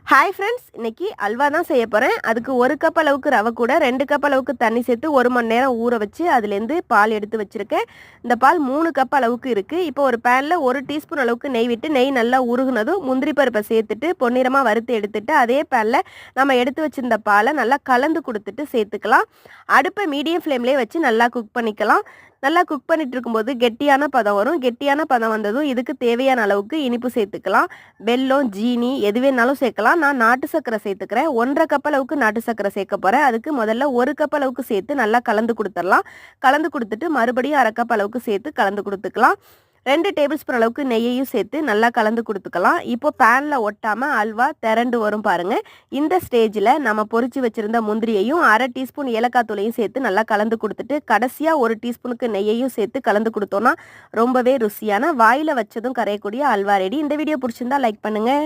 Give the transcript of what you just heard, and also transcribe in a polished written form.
Hi friends, இன்னைக்கு அல்வா தான் செய்ய போகிறேன். அதுக்கு 1 கப் அளவுக்கு ரவை கூட 2 கப் அளவுக்கு தண்ணி சேர்த்து 1 மணி நேரம் ஊற வச்சு அதுலேருந்து பால் எடுத்து வச்சுருக்கேன். இந்த பால் 3 கப் அளவுக்கு இருக்குது. இப்போ ஒரு பேனில் 1 டீஸ்பூன் அளவுக்கு நெய் விட்டு நெய் நல்லா உருகுனதும் முந்திரி பருப்பை சேர்த்துட்டு பொன்னிறமாக வறுத்து எடுத்துட்டு அதே பேனில் நம்ம எடுத்து வச்சுருந்த பாலை நல்லா கலந்து கொடுத்துட்டு சேர்த்துக்கலாம். அடுப்பை மீடியம் ஃப்ளேம்லேயே வச்சு நல்லா குக் பண்ணிக்கலாம். நல்லா குக் பண்ணிட்டு இருக்கும்போது கெட்டியான பதம் வரும். கெட்டியான பதம் வந்ததும் இதுக்கு தேவையான அளவுக்கு இனிப்பு சேர்த்துக்கலாம். வெல்லம், ஜீனி எது வேணாலும் சேர்க்கலாம். நான் நாட்டு சர்க்கரை சேர்த்துக்கிறேன். 1.5 கப் அளவுக்கு நாட்டு சர்க்கரை சேர்க்க போகிறேன். அதுக்கு முதல்ல 1 கப் அளவுக்கு சேர்த்து நல்லா கலந்து கொடுத்துடலாம். கலந்து கொடுத்துட்டு மறுபடியும் 1/2 கப் அளவுக்கு சேர்த்து கலந்து கொடுத்துக்கலாம். 2 டேபிள் ஸ்பூன் அளவுக்கு நெய்யையும் சேர்த்து நல்லா கலந்து கொடுத்துக்கலாம். இப்போ பேனில் ஒட்டாமல் அல்வா திரண்டு வரும் பாருங்கள். இந்த ஸ்டேஜில் நம்ம பொரிச்சு வச்சுருந்த முந்திரியையும் 1/2 டீஸ்பூன் ஏலக்காய் தூளையும் சேர்த்து நல்லா கலந்து கொடுத்துட்டு கடைசியாக 1 டீஸ்பூனுக்கு நெய்யையும் சேர்த்து கலந்து கொடுத்தோன்னா ரொம்பவே ருசியான வாயில் வச்சதும் கரையக்கூடிய அல்வா ரெடி. இந்த வீடியோ பிடிச்சிருந்தா லைக் பண்ணுங்கள்.